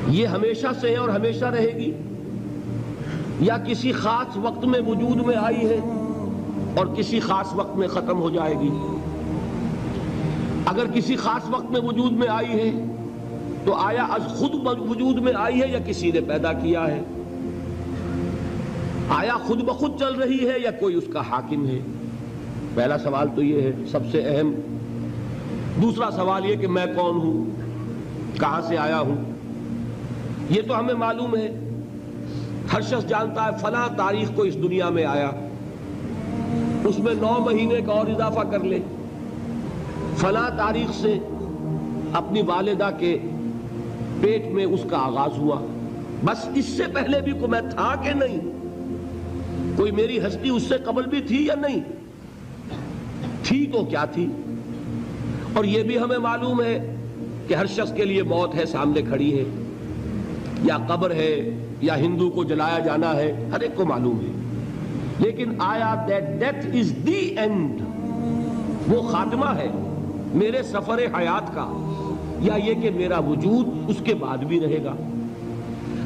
یہ ہمیشہ سے ہے اور ہمیشہ رہے گی، یا کسی خاص وقت میں وجود میں آئی ہے اور کسی خاص وقت میں ختم ہو جائے گی؟ اگر کسی خاص وقت میں وجود میں آئی ہے تو آیا از خود وجود میں آئی ہے یا کسی نے پیدا کیا ہے؟ آیا خود بخود چل رہی ہے یا کوئی اس کا حاکم ہے؟ پہلا سوال تو یہ ہے سب سے اہم۔ دوسرا سوال یہ کہ میں کون ہوں، کہاں سے آیا ہوں؟ یہ تو ہمیں معلوم ہے، ہر شخص جانتا ہے فلاں تاریخ کو اس دنیا میں آیا، اس میں 9 مہینے کا اور اضافہ کر لے، فلاں تاریخ سے اپنی والدہ کے پیٹ میں اس کا آغاز ہوا، بس اس سے پہلے بھی کوئی میں تھا کہ نہیں؟ کوئی میری ہستی اس سے قبل بھی تھی یا نہیں تھی؟ تو کیا تھی؟ اور یہ بھی ہمیں معلوم ہے کہ ہر شخص کے لیے موت ہے، سامنے کھڑی ہے، یا قبر ہے، یا ہندو کو جلایا جانا ہے، ہر ایک کو معلوم ہے۔ لیکن آیا that death is the end، وہ خاتمہ ہے میرے سفر حیات کا، یا یہ کہ میرا وجود اس کے بعد بھی رہے گا؟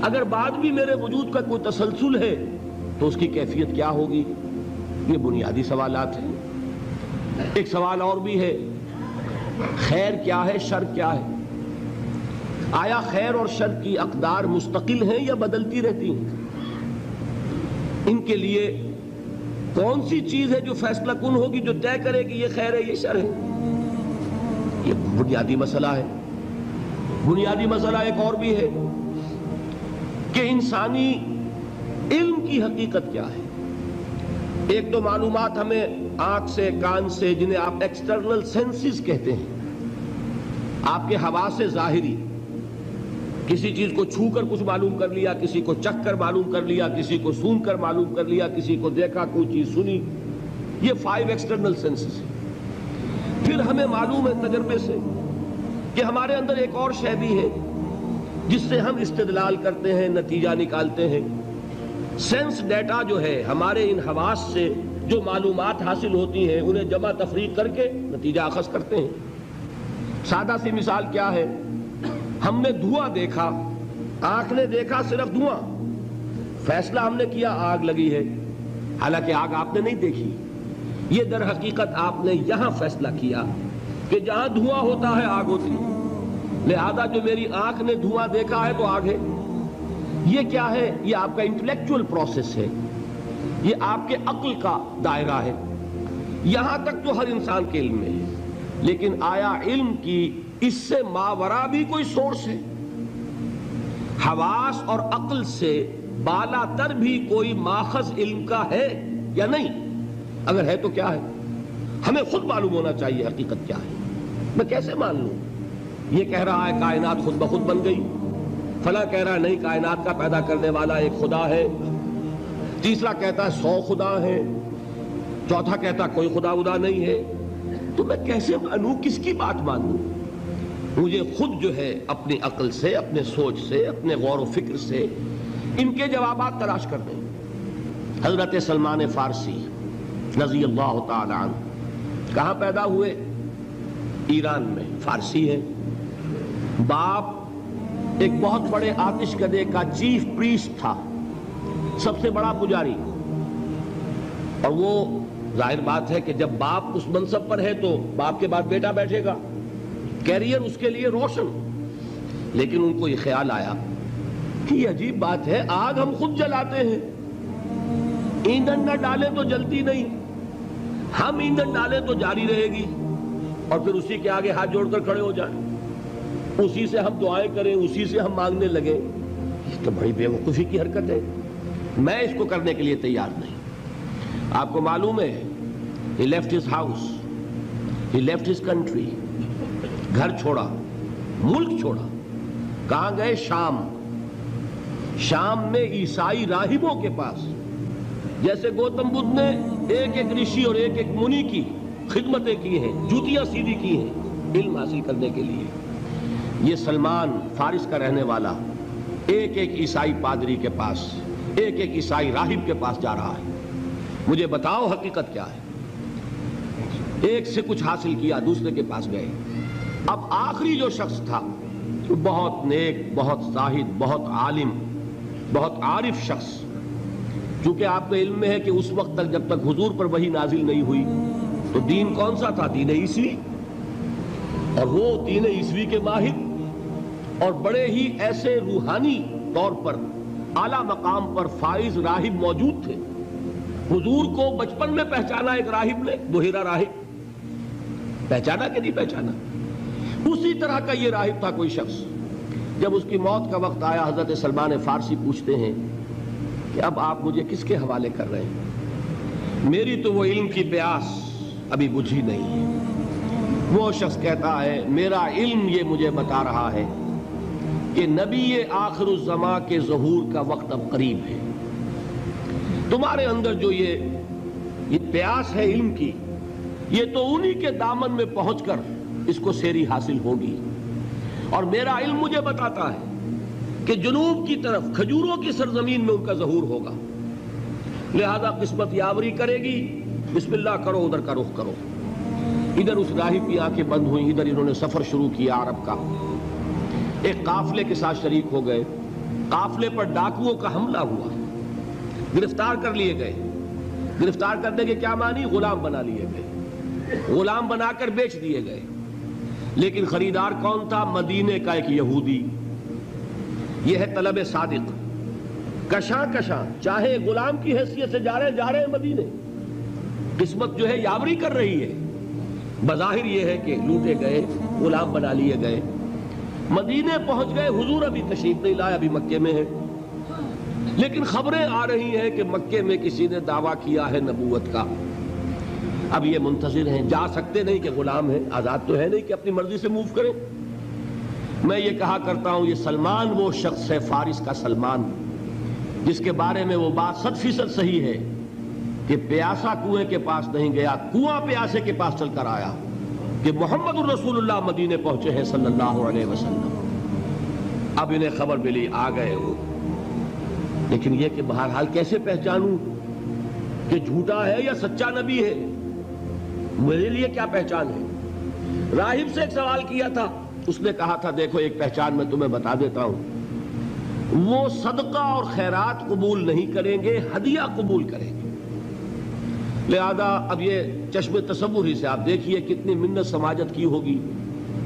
اگر بعد بھی میرے وجود کا کوئی تسلسل ہے تو اس کی کیفیت کیا ہوگی؟ یہ بنیادی سوالات ہیں۔ ایک سوال اور بھی ہے، خیر کیا ہے، شر کیا ہے؟ آیا خیر اور شر کی اقدار مستقل ہیں یا بدلتی رہتی ہیں؟ ان کے لیے کون سی چیز ہے جو فیصلہ کن ہوگی، جو طے کرے کہ یہ خیر ہے یہ شر ہے؟ یہ بنیادی مسئلہ ہے۔ بنیادی مسئلہ ایک اور بھی ہے کہ انسانی علم کی حقیقت کیا ہے؟ ایک تو معلومات ہمیں آنکھ سے، کان سے، جنہیں آپ ایکسٹرنل سینسز کہتے ہیں، آپ کے حواس ظاہری، کسی چیز کو چھو کر کچھ معلوم کر لیا، کسی کو چکھ کر معلوم کر لیا، کسی کو سون کر معلوم کر لیا، کسی کو دیکھا، کوئی چیز سنی، یہ 5 ایکسٹرنل سینسز ہیں۔ پھر ہمیں معلوم ہے تجربے سے کہ ہمارے اندر ایک اور شے بھی ہے جس سے ہم استدلال کرتے ہیں، نتیجہ نکالتے ہیں۔ سینس ڈیٹا جو ہے، ہمارے ان حواس سے جو معلومات حاصل ہوتی ہیں انہیں جمع تفریق کر کے نتیجہ اخذ کرتے ہیں۔ سادہ سی مثال کیا ہے، ہم نے دھواں دیکھا، آنکھ نے دیکھا صرف دھواں، فیصلہ ہم نے کیا آگ لگی ہے، حالانکہ آگ آپ نے نہیں دیکھی۔ یہ در حقیقت آپ نے یہاں فیصلہ کیا کہ جہاں دھواں ہوتا ہے آگ ہوتی ہے، لہذا جو میری آنکھ نے دھواں دیکھا ہے تو آگ ہے۔ یہ کیا ہے؟ یہ آپ کا انٹلیکچول پروسیس ہے، یہ آپ کے عقل کا دائرہ ہے۔ یہاں تک تو ہر انسان کے علم میں ہے، لیکن آیا علم کی اس سے ماورا بھی کوئی سورس ہے؟ حواس اور عقل سے بالا تر بھی کوئی ماخذ علم کا ہے یا نہیں؟ اگر ہے تو کیا ہے؟ ہمیں خود معلوم ہونا چاہیے حقیقت کیا ہے۔ میں کیسے مان لوں؟ یہ کہہ رہا ہے کائنات خود بخود بن گئی، فلاں کہہ رہا ہے نہیں، کائنات کا پیدا کرنے والا ایک خدا ہے، تیسرا کہتا ہے 100 خدا ہیں، چوتھا کہتا کوئی خدا ودا نہیں ہے۔ تو میں کیسے مانوں؟ کس کی بات مانوں؟ مجھے خود جو ہے اپنی عقل سے، اپنے سوچ سے، اپنے غور و فکر سے ان کے جوابات تلاش کرنے۔ حضرت سلمان فارسی رضی اللہ تعالی عنہ کہاں پیدا ہوئے؟ ایران میں، فارسی ہے۔ باپ ایک بہت بڑے آتش کدے کا چیف پریسٹ تھا، سب سے بڑا پجاری، اور وہ ظاہر بات ہے کہ جب باپ اس منصب پر ہے تو باپ کے بعد بیٹا بیٹھے گا، کیریئر اس کے لیے روشن۔ لیکن ان کو یہ خیال آیا کہ یہ عجیب بات ہے، آگ ہم خود جلاتے ہیں، ایندھن نہ ڈالیں تو جلتی نہیں، ہم ایندھن ڈالیں تو جاری رہے گی، اور پھر اسی کے آگے ہاتھ جوڑ کر کھڑے ہو جائیں، اسی سے ہم دعائیں کریں، اسی سے ہم مانگنے لگیں۔ یہ تو بڑی بے وقوفی کی حرکت ہے، میں اس کو کرنے کے لیے تیار نہیں۔ آپ کو معلوم ہے he left his house, he left his country، گھر چھوڑا، ملک چھوڑا، کہاں گئے؟ شام۔ شام میں عیسائی راہبوں کے پاس، جیسے گوتم بدھ نے ایک ایک رشی اور ایک ایک منی کی خدمتیں کی ہیں، جوتیاں سیدھی کی ہیں علم حاصل کرنے کے لیے، یہ سلمان فارس کا رہنے والا ایک ایک عیسائی پادری کے پاس، ایک ایک عیسائی راہب کے پاس جا رہا ہے۔ مجھے بتاؤ حقیقت کیا ہے؟ ایک سے کچھ حاصل کیا، دوسرے کے پاس گئے۔ اب آخری جو شخص تھا بہت نیک، بہت زاہد، بہت عالم، بہت عارف شخص، چونکہ آپ کو علم میں ہے کہ اس وقت تک جب تک حضور پر وحی نازل نہیں ہوئی تو دین کون سا تھا؟ دین عیسوی، اور وہ دین عیسوی کے ماہر اور بڑے ہی ایسے روحانی طور پر اعلیٰ مقام پر فائز راہب موجود تھے۔ حضور کو بچپن میں پہچانا ایک راہب نے، بحیرہ راہب، پہچانا کہ نہیں پہچانا؟ اسی طرح کا یہ راہب تھا کوئی شخص۔ جب اس کی موت کا وقت آیا، حضرت سلمان فارسی پوچھتے ہیں کہ اب آپ مجھے کس کے حوالے کر رہے ہیں؟ میری تو وہ علم کی پیاس ابھی بجھی نہیں ہے۔ وہ شخص کہتا ہے میرا علم یہ مجھے بتا رہا ہے کہ نبی آخر الزماں کے ظہور کا وقت اب قریب ہے۔ تمہارے اندر جو یہ پیاس ہے علم کی، یہ تو انہی کے دامن میں پہنچ کر اس کو سیری حاصل ہوگی۔ اور میرا علم مجھے بتاتا ہے کہ جنوب کی طرف کھجوروں کی سرزمین میں ان کا ظہور ہوگا، لہذا قسمت یاوری کرے گی، بسم اللہ کرو، ادھر کا رخ کرو۔ ادھر اس راہب کی آنکھیں بند ہوئیں، ادھر انہوں نے سفر شروع کیا عرب کا، ایک قافلے کے ساتھ شریک ہو گئے۔ قافلے پر ڈاکوؤں کا حملہ ہوا، گرفتار کر لیے گئے۔ گرفتار کرنے کے کیا معنی؟ غلام بنا لیے گئے، غلام بنا کر بیچ دیے گئے۔ لیکن خریدار کون تھا؟ مدینے کا ایک یہودی۔ یہ ہے طلب صادق، کشاں کشاں، چاہے غلام کی حیثیت سے جا رہے ہیں مدینے، قسمت جو ہے یاوری کر رہی ہے۔ بظاہر یہ ہے کہ لوٹے گئے، غلام بنا لیے گئے، مدینے پہنچ گئے۔ حضور ابھی تشریف نہیں لائے، ابھی مکے میں ہے، لیکن خبریں آ رہی ہیں کہ مکے میں کسی نے دعویٰ کیا ہے نبوت کا۔ اب یہ منتظر ہیں، جا سکتے نہیں کہ غلام ہیں، آزاد تو ہے نہیں کہ اپنی مرضی سے موو کریں۔ میں یہ کہا کرتا ہوں، یہ سلمان وہ شخص ہے، فارس کا سلمان، جس کے بارے میں وہ بات 100% صحیح ہے کہ پیاسا کنویں کے پاس نہیں گیا، کنواں پیاسے کے پاس چل کر آیا کہ محمد الرسول اللہ مدینے پہنچے ہیں صلی اللہ علیہ وسلم۔ اب انہیں خبر ملی، آ گئے وہ، لیکن یہ کہ بہرحال کیسے پہچانوں کہ جھوٹا ہے یا سچا نبی ہے؟ میرے لیے کیا پہچان ہے؟ راہب سے ایک سوال کیا تھا، اس نے کہا تھا دیکھو ایک پہچان میں تمہیں بتا دیتا ہوں، وہ صدقہ اور خیرات قبول نہیں کریں گے، ہدیہ قبول کریں گے۔ لہذا اب یہ چشم تصور ہی سے آپ دیکھیے کتنی منت سماجت کی ہوگی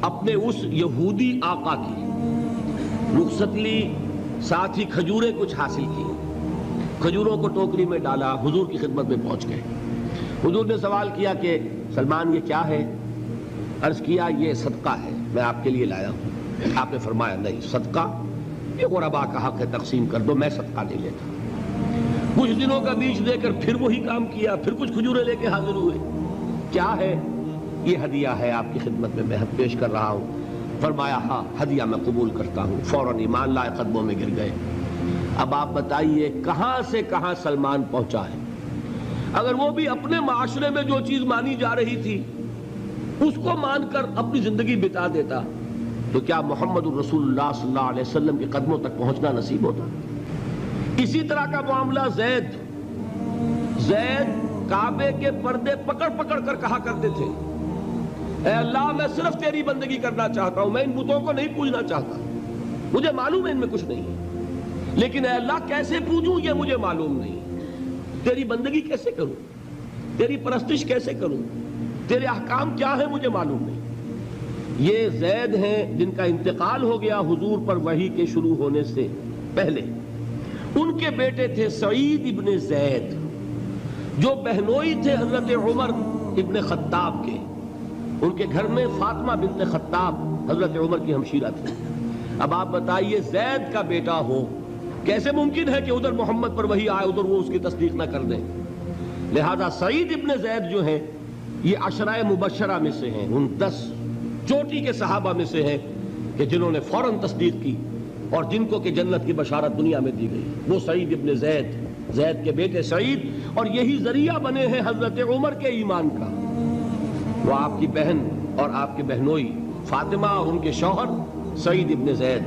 اپنے اس یہودی آقا کی۔ رخصت لی، ساتھ ہی کھجوریں کچھ حاصل کی، کھجوروں کو ٹوکری میں ڈالا، حضور کی خدمت میں پہنچ گئے۔ حضور نے سوال کیا کہ سلمان یہ کیا ہے؟ عرض کیا یہ صدقہ ہے، میں آپ کے لیے لایا ہوں۔ آپ نے فرمایا نہیں، صدقہ یہ غربا کا حق ہے، تقسیم کر دو، میں صدقہ نہیں لیتا۔ کچھ دنوں کا بیچ دے کر پھر وہی کام کیا، پھر کچھ کھجوریں لے کے حاضر ہوئے۔ کیا ہے؟ یہ ہدیہ ہے، آپ کی خدمت میں میں پیش کر رہا ہوں۔ فرمایا ہاں ہدیہ میں قبول کرتا ہوں۔ فوراً ایمان لائے، قدموں میں گر گئے۔ اب آپ بتائیے کہاں سے کہاں سلمان پہنچا ہے؟ اگر وہ بھی اپنے معاشرے میں جو چیز مانی جا رہی تھی اس کو مان کر اپنی زندگی بتا دیتا تو کیا محمد الرسول اللہ صلی اللہ علیہ وسلم کے قدموں تک پہنچنا نصیب ہوتا؟ اسی طرح کا معاملہ زید کعبے کے پردے پکڑ پکڑ کر کہا کرتے تھے، اے اللہ میں صرف تیری بندگی کرنا چاہتا ہوں، میں ان بتوں کو نہیں پوجنا چاہتا، مجھے معلوم ہے ان میں کچھ نہیں ہے، لیکن اے اللہ کیسے پوجوں یہ مجھے معلوم نہیں، تیری بندگی کیسے کروں، تیری پرستش کیسے کروں، تیرے احکام کیا ہیں مجھے معلوم نہیں۔ یہ زید ہیں جن کا انتقال ہو گیا حضور پر وحی کے شروع ہونے سے پہلے۔ ان کے بیٹے تھے سعید ابن زید جو بہنوئی تھے حضرت عمر ابن خطاب کے، ان کے گھر میں فاطمہ بنت خطاب حضرت عمر کی ہمشیرہ تھی۔ اب آپ بتائیے زید کا بیٹا ہو، کیسے ممکن ہے کہ ادھر محمد پر وحی آئے ادھر وہ اس کی تصدیق نہ کر دیں؟ لہذا سعید ابن زید جو ہیں یہ عشرہ مبشرہ میں سے ہیں، ان 10 چوٹی کے صحابہ میں سے ہیں کہ جنہوں نے فوراً تصدیق کی اور جن کو کہ جنت کی بشارت دنیا میں دی گئی۔ وہ سعید ابن زید کے بیٹے سعید، اور یہی ذریعہ بنے ہیں حضرت عمر کے ایمان کا۔ وہ آپ کی بہن اور آپ کے بہنوئی فاطمہ اور ان کے شوہر سعید ابن زید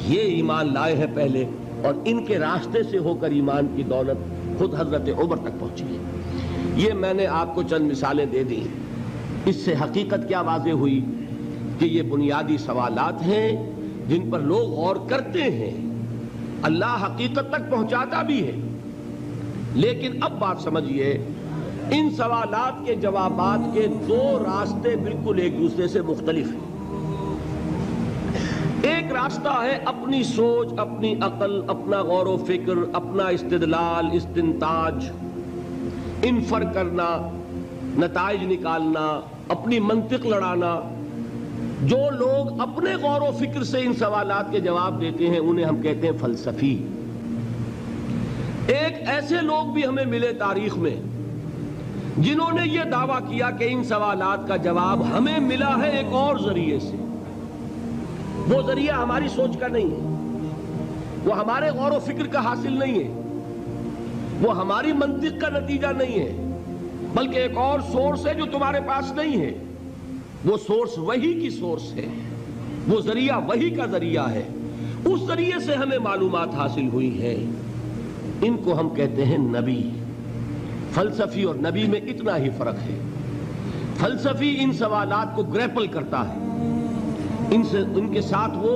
یہ ایمان لائے ہیں پہلے، اور ان کے راستے سے ہو کر ایمان کی دولت خود حضرت عمر تک پہنچی ہے۔ یہ میں نے آپ کو چند مثالیں دے دی، اس سے حقیقت کیا واضح ہوئی کہ یہ بنیادی سوالات ہیں جن پر لوگ غور کرتے ہیں، اللہ حقیقت تک پہنچاتا بھی ہے، لیکن اب بات سمجھیے، ان سوالات کے جوابات کے دو راستے بالکل ایک دوسرے سے مختلف ہیں۔ ایک راستہ ہے اپنی سوچ، اپنی عقل، اپنا غور و فکر، اپنا استدلال، استنتاج، انفر کرنا، نتائج نکالنا، اپنی منطق لڑانا۔ جو لوگ اپنے غور و فکر سے ان سوالات کے جواب دیتے ہیں انہیں ہم کہتے ہیں فلسفی۔ ایک ایسے لوگ بھی ہمیں ملے تاریخ میں جنہوں نے یہ دعویٰ کیا کہ ان سوالات کا جواب ہمیں ملا ہے ایک اور ذریعے سے، وہ ذریعہ ہماری سوچ کا نہیں ہے، وہ ہمارے غور و فکر کا حاصل نہیں ہے، وہ ہماری منطق کا نتیجہ نہیں ہے، بلکہ ایک اور سورس ہے جو تمہارے پاس نہیں ہے۔ وہ سورس وہی کی سورس ہے، وہ ذریعہ وہی کا ذریعہ ہے، اس ذریعے سے ہمیں معلومات حاصل ہوئی ہیں۔ ان کو ہم کہتے ہیں نبی۔ فلسفی اور نبی میں اتنا ہی فرق ہے، فلسفی ان سوالات کو گریپل کرتا ہے، ان کے ساتھ وہ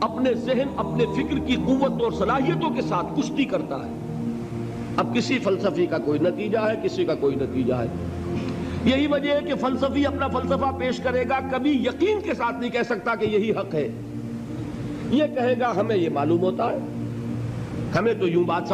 اپنے ذہن، اپنے فکر کی قوت اور صلاحیتوں کے ساتھ کشتی کرتا ہے۔ اب کسی فلسفی کا کوئی نتیجہ ہے، کسی کا کوئی نتیجہ ہے۔ یہی وجہ ہے کہ فلسفی اپنا فلسفہ پیش کرے گا، کبھی یقین کے ساتھ نہیں کہہ سکتا کہ یہی حق ہے۔ یہ کہے گا ہمیں یہ معلوم ہوتا ہے، ہمیں تو یوں بات